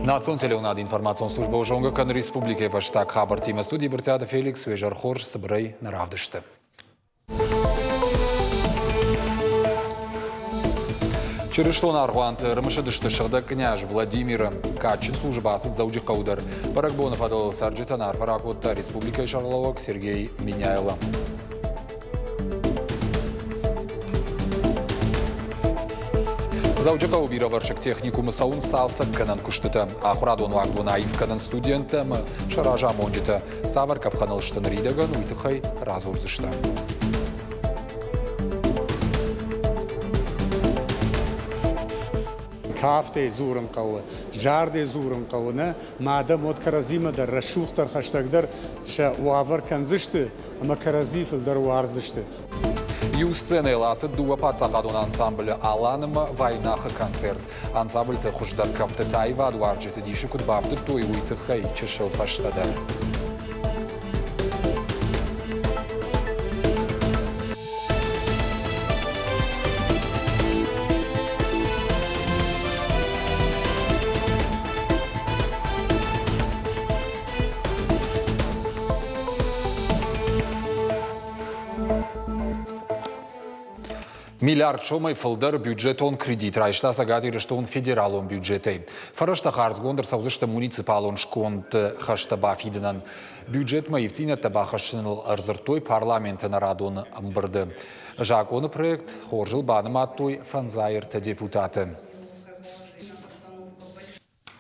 Nациon telefonat informatsiyon служба ужонга кан республике ваштак хабар тима студии биртяда Феликс Вежархор Сыбрей наравдышты. Через что на Аргуанте Рамашадышты Шахда княж Владимира Качин службасы зауджи каудар. Парагбонов адал Сарджитанар Паракотта Республика Шарловок Сергей Миняйла. Зауджи каубира варшик техникумы саун салса канан куштыта. Ахурадон вагдунаев канан студентам шаража монджита. Савар капханал штанридаган уйтыхай разурзышта. Кафте зурам кауы, жарде зурам кауына, мадам от каразима да рашухтар хаштагдар ша уавар канзышты, ама каразифилдар уарзышты. Ю сцены ласыт дуа пацахадон ансамбль Аланыма вайнаха концерт. Ансамбль ты хуждар кафте тайва дуарджиты диши кудбавты той уйтыхай чешел фаштада. Миллиард шомай фылдар бюджетон кредит райшта сагатыры что он федералон бюджеты. Фарашта харзгондер саузышта муниципалон шконт хаштаба фиденан. Бюджет маевтина табахашныл арзыртой парламента нарадон амбырды. Жаконы проект хоржил баныматтой фанзайрта депутаты.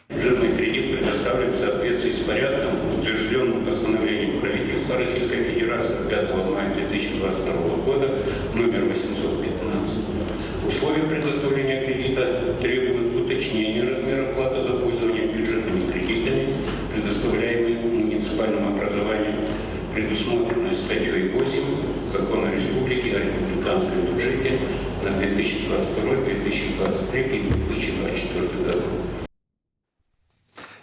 Бюджетный кредит предоставлен в соответствии с порядком, утвержденным постановлением правительства Российской Федерации 5 мая 2022 года номер 815. Условия предоставления кредита требуют уточнения размера платы за пользование бюджетными кредитами, предоставляемыми муниципальным образованием, предусмотренной статьей 8 Закона Республики о республиканском бюджете на 2022, 2023 и 2024 годы.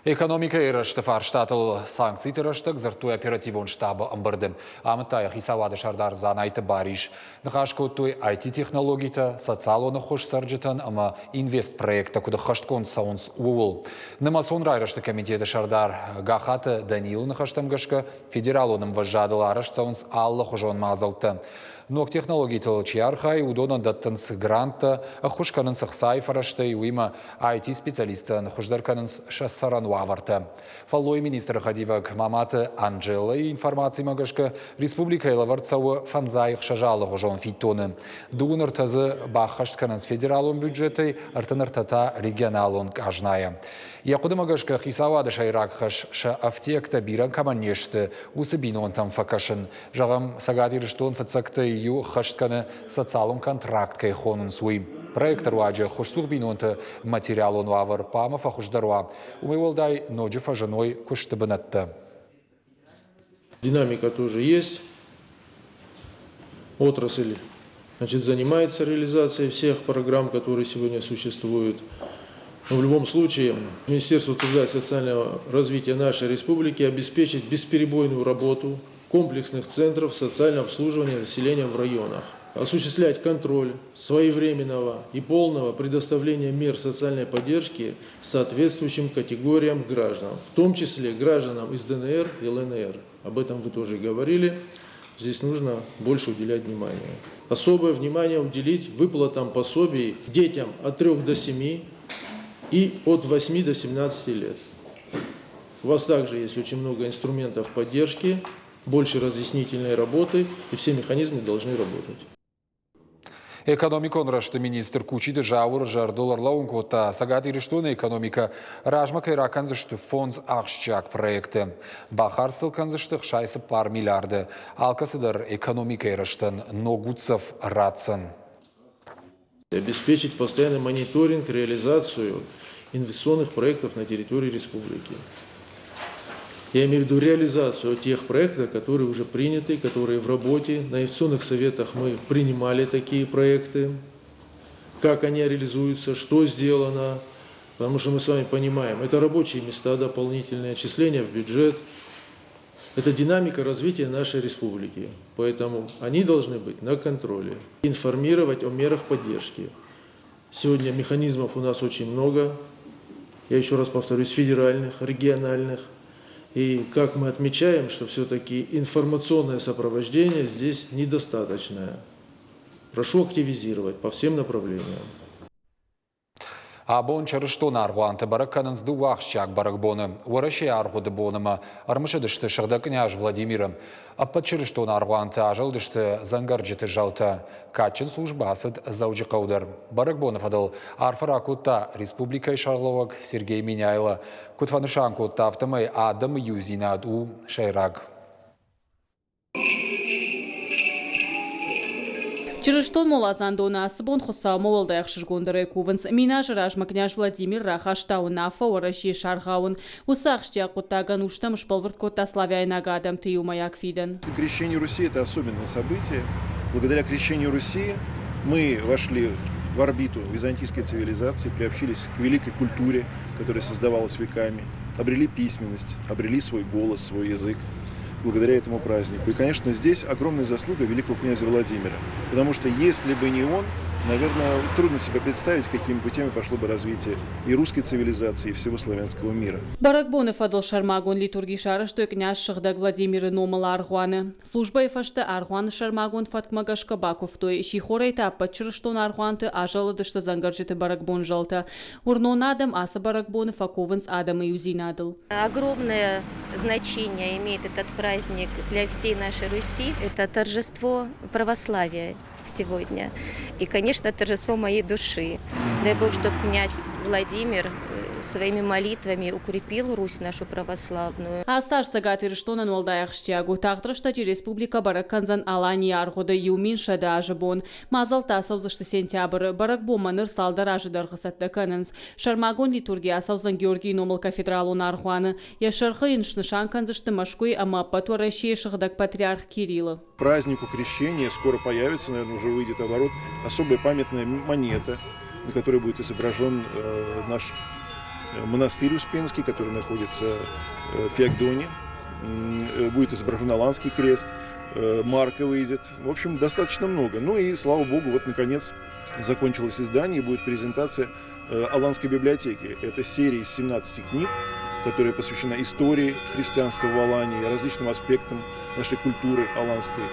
Экономика ирашты фарштатыл санкций тираштык зартуй оперативон штаба амбырды. Амытая хисавады шардар занайты бариш. Нахашкотуй IT-технологийта, социалоны хош сарджитан, ама инвест-проекта, куда хашткон саунс уул. Намасон райрашты комитеты шардар гахаты Данилу нахаштамгашка, федералоным важадыл араш саунс алла хожон мазалты. Нок технологии толчиархай удона даттанс гранта, хушканын сахсай фараштай уима IT-специалиста хуждарканын шассаран уаварта. Фаллой министр Хадивак Маматы Анджела и информации магашка республика Илаварцауы фанзайх шажалы хожон фитоны. Дугунар тазы бахашканын с федералон бюджетой артанартата регионалон кажная. Якуды магашка хисавады шайрак хаш ша автекта биран каманешты усыбинон там факашын. Жағам сагатирыштон фацакты ю хаштканы социалон контракт кайхонын суи. Проектор уаджа хушсух бинонты материалон вавар памов ахушдаруа. Умывалдай ноджифа женой куштабанатта. Динамика тоже есть. Отрасль, занимается реализацией всех программ, которые сегодня существуют. Но в любом случае Министерство труда и социального развития нашей республики обеспечит бесперебойную работу комплексных центров социального обслуживания населения в районах, осуществлять контроль своевременного и полного предоставления мер социальной поддержки соответствующим категориям граждан, в том числе гражданам из ДНР и ЛНР. Об этом вы тоже говорили. Здесь нужно больше уделять внимание. Особое внимание уделить выплатам пособий детям от 3 до 7 и от 8 до 17 лет. У вас также есть очень много инструментов поддержки, больше разъяснительной работы, и все механизмы должны работать. Экономикон рашты министр кучиды жаур жардолар лаункота сагат ириштуна экономика ражмак иракан зашты фонд ахшчак проекты. Бахар сылкан зашты шайсы пар миллиарды. Алкасыдар экономика ираштан ногуцев рацан. Обеспечить постоянный мониторинг, реализацию инвестиционных проектов на территории республики. Я имею в виду реализацию тех проектов, которые уже приняты, которые в работе. На инвестиционных советах мы принимали такие проекты. Как они реализуются, что сделано. Потому что мы с вами понимаем, это рабочие места, дополнительные отчисления в бюджет. Это динамика развития нашей республики. Поэтому они должны быть на контроле. Информировать о мерах поддержки. Сегодня механизмов у нас очень много. я еще раз повторюсь, федеральных, региональных. И как мы отмечаем, что все-таки информационное сопровождение здесь недостаточное. Прошу активизировать по всем направлениям. Абон чарыштон аргуанты бараканынс дуақшак баракбоны. Уараши аргуды боныма. Армышыдышты шағда княж Владимиром. Аппа чарыштон аргуанты ажалдышты зангарджеты жалта. Качын служба асыд заужи қаудар. Баракбонов адыл арфаракутта республика Шарловак Сергей Миняйла. Кутфанышанкутта автомай адам юзинад у шайрак. Чырыштон молазандона асыбон хуса молалдаяқ шыргондыры кувынс. Мина жыражма княж Владимир рахаштауын нафа ораши шарғауын. Усақштия куттаган уштамыш полвырт кота славяйнага адам тыю маяк фиден. Крещение Руси – это особенное событие. Благодаря крещению Руси мы вошли в орбиту византийской цивилизации, приобщились к великой культуре, которая создавалась веками, обрели письменность, обрели свой голос, свой язык благодаря этому празднику. И, конечно, здесь огромная заслуга великого князя Владимира, потому что если бы не он, наверное, трудно себе представить, какими путями пошло бы развитие и русской цивилизации, и всего славянского мира. Баракбонов адыл шармагон литургий шарыштой княж Шахдаг Владимир номала аргуаны. Служба ефашты аргуаны шармагон Фатмагашка Баковтой. Шихора этапа чырыштон аргуанты ажалыдышты зангаржеты баракбон жалта. Урнон адам аса баракбонов аковынс адам и юзинадыл. Огромное значение имеет этот праздник для всей нашей Руси. Это торжество православия сегодня. И, конечно, торжество моей души. Дай Бог, чтобы князь Владимир своими молитвами укрепил Русь нашу православную. Асар сагаты рыштонан олдаяқ штягу. Тағдырыштади республика баракканзан алани арғуды юмин шада ажыбон. Мазалта асаузышты сентябрь. Баракбоманыр салдар ажыдар ғысатты канынс. Шармагон литургия асаузан Георгий номал кафедралун арғуаны. Яшархы иншнышан канзышты машкуй, ама патуаращие шыхдак патриарх Кирилла. Празднику крещения скоро появится, наверное, уже выйдет в оборот, особая памятная монета, на которой будет изображен наш монастырь Успенский, который находится в Феогдоне. Будет изображен Аланский крест, марка выйдет. В общем, достаточно много. Ну и, слава Богу, вот, наконец, закончилось издание и будет презентация Аланской библиотеки. Это серия из 17 книг, которая посвящена истории христианства в Алании, различным аспектам нашей культуры аланской.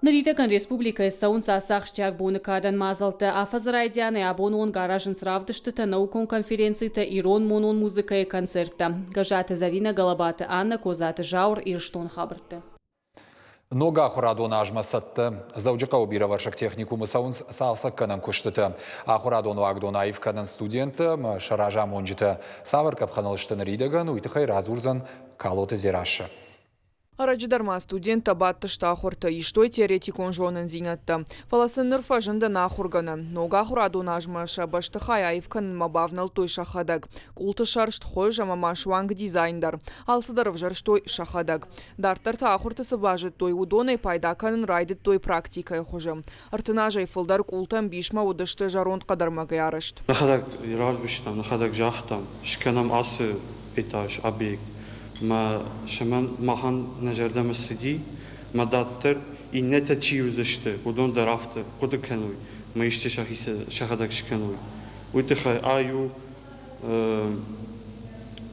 Наритаган республика саун сасах штяг буны кадан мазалты афазрайдяны абонун гаражын сравдышты наукон конференцийта ирон монон музыка и концерта. Гажаты Зарина Галабаты Анна Козаты Жаур Ирштон Хабрты. Нога хурадон ажмасатты. Зауджика убира варшак техникумы саунс саасакканан куштыты. Ахурадону агдонаев канан студенты шаража монжиты. Савар капханалыштын ридаган уйтыхай разурзан калоты зерашы. Араджидарма студент табатты штахурты, иштой теоретикон жонын зинатты. Фаласын нырфа жынды нахурганы. Нога хурадон ажмаша баштыхай айывкан мабавнал той шахадаг. Култы шаршт хой жамама шванг дизайндар. Алсыдаров жарштой шахадаг. Дартар тахуртысы бажыт той удоной пайдаканын райдыт той практикай хожым. Артынажай фылдар култан бишма удышты жаронт қадармагай арышт. Нахадаг разбыштам, нахадаг жахтам, шканам асы этаж, объект. ما شمان ماهان نجارده مسیدی ما دادتر این نت چیوزشته ودون درافته خود کنوی ما ایشته شخداکش کنوی ویتخای آیو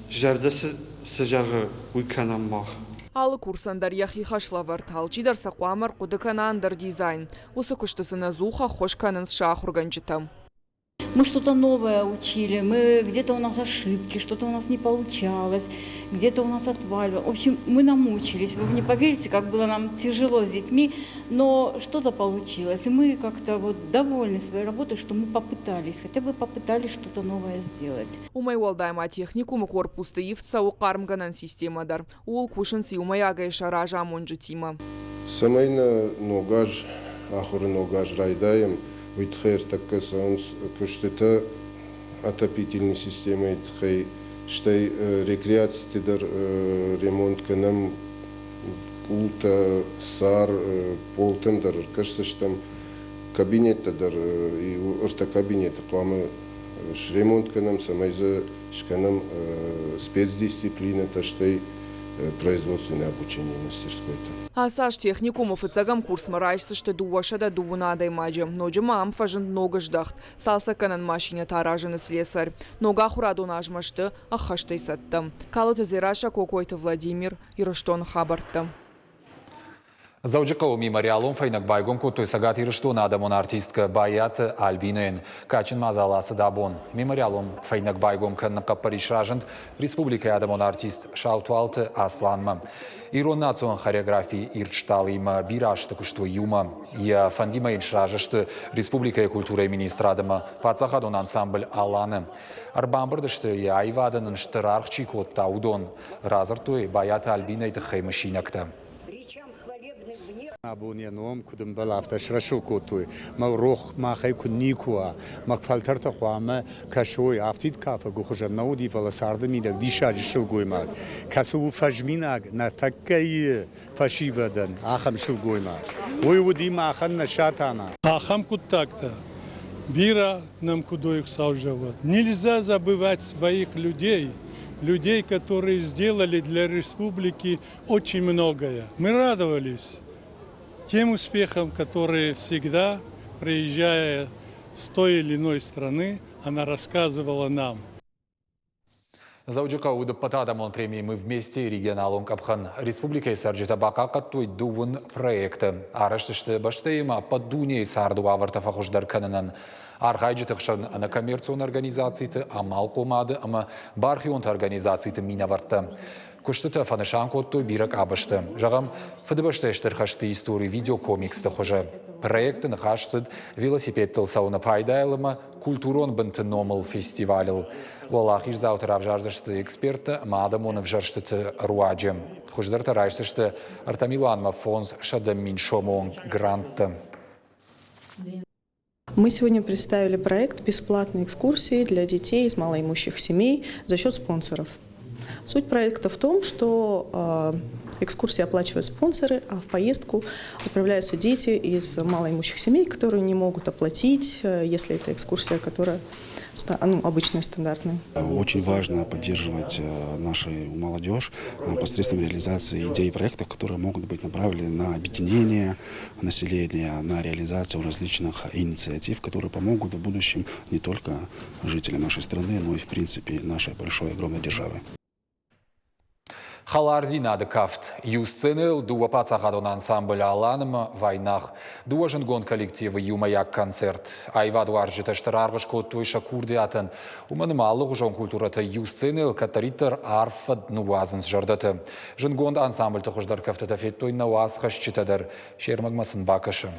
جارده سجاغ ویکنام ماه Алы курсандар яхи хашлавар талчидар сақуамар кудыканандар дизайн. Усы куштысына зуха хошканын шахурганчитам. Мы что-то новое учили, мы где-то у нас ошибки, что-то у нас не получалось, где-то у нас отваливалось. В общем, мы намучились. Вы не поверите, как было нам тяжело с детьми, но что-то получилось. И мы как-то вот довольны своей работой, что мы попытались, хотя бы попытались что-то новое сделать. Умай уалдайма техникумы корпусты ивца у кармганан системадар. Ул кушинцы умай агайша ража монжитима. Самайна ногаж, ахуры ногаж райдаем. Витхер такая соус куштета отопительной системы, тхей штай рекреации тедер ремонт канам улта сар полтем дар кажется что там кабинет тедер и орта кабинет пламы ремонт канам самайза шканам спецдисциплина та штай производственное обучение мастерской-то. Асаш техникумов и цагам курс марайшсы, что дуашада дувунадай маджи. Ноджима амфажын нога ждахт. Салса канан машине таражын слесарь. Нога хураду нажмашты, ахаштай саттам. Калота зираша кокойты Владимир, Ироштон хабарта. Зауджикау мемориалом файнак байгом кутой сагат Ироштон адамон артистка Баят Альбинен. Качин мазаласы дабон. Мемориалом файнак байгом каннака Париж-ражент в республике адамон артист Шаутуалты Асланма. Ирон национ хореографии ирчталима бирашты кушту юма. Я фандима иншражашты республика культура и министрадама пацахадон ансамбль Аланы. Арбамбырдышты я айваданын штырархчи кот таудон. Разартуй Баят Альбинен тхаймашинакта. Абуния ном кудым балафта шрашу котуй маврох махай кунникуа макфалтарта хуама кашой афтит кафа гухожа науди фаласарда мидак дишаji шилгойма касу фажминаг на таккай фашивадан ахам шилгойма ой уди махан нашатана ахам кутакта бира нам кудоих саужават. Нельзя забывать своих людей, которые сделали для республики очень многое. Мы радовались тем успехам, которые всегда, приезжая с той или иной страны, она рассказывала нам. Зауджика удапатадамон премии «Мы вместе» регионалом Капхан Республика Сарджита Бакакатуй дувун проекты. Араштышты баштейма поддуней сарду авартаф ахуждар кананан. Архайджитахшан на коммерционной организации, амал комады, ама бархионт организации минаварта. Куштыта фанышанкотту бирак абышты. Жағам фыдыбашты эштірхашты истории видеокомиксты хожа. Проекты нахашсыд велосипед тылсауна пайдайлыма культурон бынты номал фестивалил. Валахиш завтра обжарзышты эксперта мадамонов жарштыты руаджем. Хождарта райшсышты Артамиланма фонс шадам миншомон гранта. Мы сегодня представили проект «Бесплатные экскурсии для детей из малоимущих семей за счет спонсоров». Суть проекта в том, что экскурсии оплачивают спонсоры, а в поездку отправляются дети из малоимущих семей, которые не могут оплатить, если это экскурсия, которая обычная, стандартная. Очень важно поддерживать нашу молодежь посредством реализации идей проектов, которые могут быть направлены на объединение населения, на реализацию различных инициатив, которые помогут в будущем не только жителям нашей страны, но и в принципе нашей большой огромной державы. Халарзинады кафт. Юсценел дуа пацахадон ансамбль Аланым вайнах. Дуа жингон коллективы юмаяк концерт. Айваду аржита штараргыш коттуй шакурдиатын. Уманым аллық жон культурата юсценел катаритер арфад нуазынс жардаты. Жингон ансамбль тұқыждар кафтата феттой науаз хашчитадыр. Шермагмасын бакышы.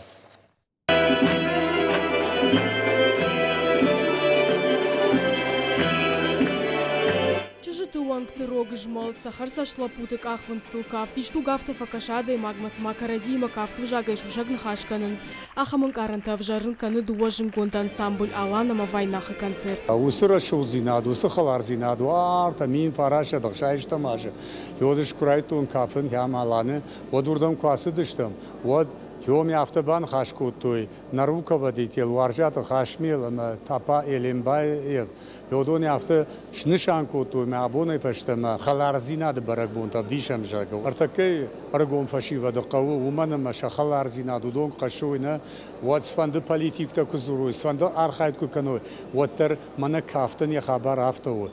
Рог жмал, сахар сошла путык ахван стылкав, тишту гафта факашада и магмас макаразима кафту жагай шушаг нахашканынс. Ахамын каранта в жарын каны дуажын гонт ансамбль Аланама вайнаха концерт. Усыра шулзинаду, сахаларзинаду, арта мин фараша дахшайш тамаша. Йодыш курайтун кафын хям Аланы, вот урдам квасы дыштам, вот Йоми автобан хашкуттуй, нарукова детел, варжата хашмил, тапа элембай, йодони авто шнышанкуттуй, мабуной паштама, халарзинады барагбун, табдишам жагу. Артакей аргон фашива дакаву, уманама шахаларзинаду дон кашуйна, вот сфанды политик-то кузуруй, сфанды архайт куканой, вот тер мана кафтан я хабар автову.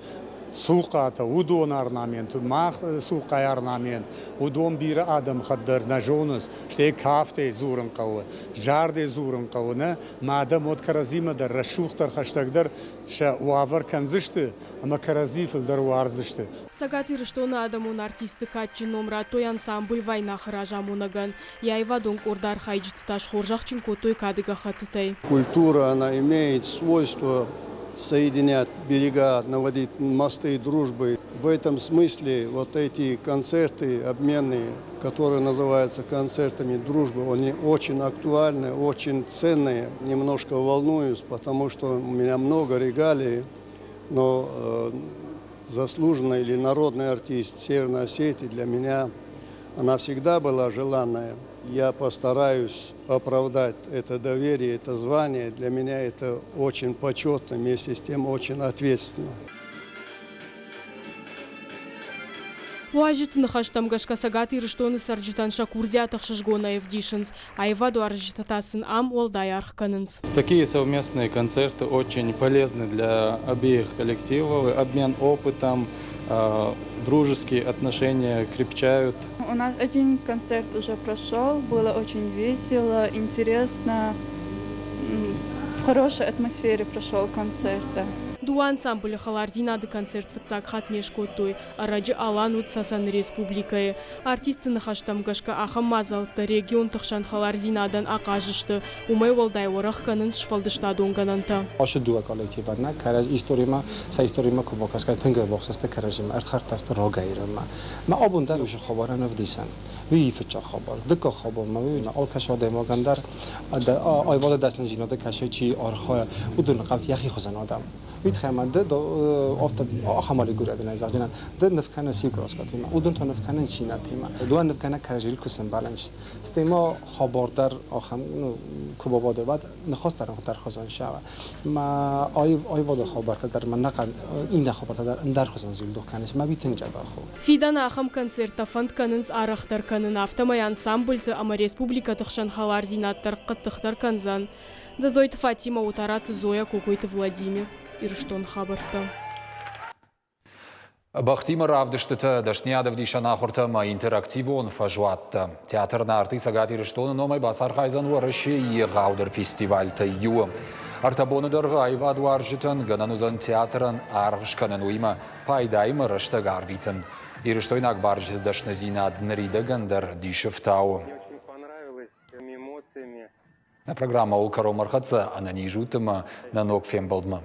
Сулқата, удон орнамент, мах сулқай орнамент, удон бир адам хаддар нажонус, штей кафте зурын қауы, жарде зурын қауы, на мадам от каразима дар рашухтар хаштагдар, ша уавар канзышты, ама каразифл дар уарзышты. Сагат Ироштона адамун артисты катчин номра той ансамбль вайнах ражамунаган, яйва донг ордар хайджты таш хоржахчин котой кадыга хатытай. Культура, она имеет свойство соединять берега, наводить мосты дружбы. В этом смысле вот эти концерты обменные, которые называются концертами дружбы, они очень актуальны, очень ценные. Немножко волнуюсь, потому что у меня много регалий, но заслуженный или народный артист Северной Осетии для меня, она всегда была желанная. Я постараюсь оправдать это доверие, это звание. Для меня это очень почетно, вместе с тем очень ответственно. Уажит нахаштам гашкасагат ирыштоны сарджитан шакурдиатах шашгонаев дишинс, а Иваду аржитатасын ам олдай архканынс. Такие совместные концерты очень полезны для обеих коллективов. Обмен опытом, дружеские отношения крепчают. У нас один концерт уже прошел, было очень весело, интересно, в хорошей атмосфере прошел концерт. Дуа ансамбль халарзинады концерт фыцак хатнешкотой, арачы алан утсасан республикае. Артисты нахаштам гашка аха мазалты регион тахшан халарзинадан акажышты. Умай волдай орах канын шфалдышта донгананта. Ашы дуа коллективарна, караж историма, са историма кубакаска тынга боксаста каражим, артхартаста рогайрма. Ма абундар уж хабаран авдисан. ویفچه خبر دکا خبر موی آل کشاده ما گندر آیوال دست نجیناده کشه چی آرخای و دون قبط یخی خزن آدم وید خیمه ده افتاد آخمالی گوره دنیا زاجنان ده نفکنه سی کراس کتیم و دون تا نفکنه چینه تیم دو نفکنه کرجیل کسیم بالنش استیما خبر در آخم کوباباده بعد نخواست در خزان شوا ما آیوال خبر در من نقد این خبر در خزان زیل دو کنش ما بیتن جدا خو فیدان آخم کنسرت فند کننز آرختر کنن автомай ансамбльты ама республика тахшан халарзинаттар қыттықтар канзан. Зазойты Фатима утараты Зоя кукойты Владимир. Ирштон хабарта. Бахтимар авдыштыты дашниядов дишана хуртама интерактивон фажуатта. Театрна артиса гати Ирштон номай басар хайзан варыши и гаудер фестивальта юам. Артабоны дырға айваду аржытын гананузан театрын арғышқанын уйма пайдаймы рышты гарвитын. Ирыштойнак баржы дашны зинадын рида гандар дишевтау. Программа Улкаро Мархаца, она не жутыма на ног фембалдма.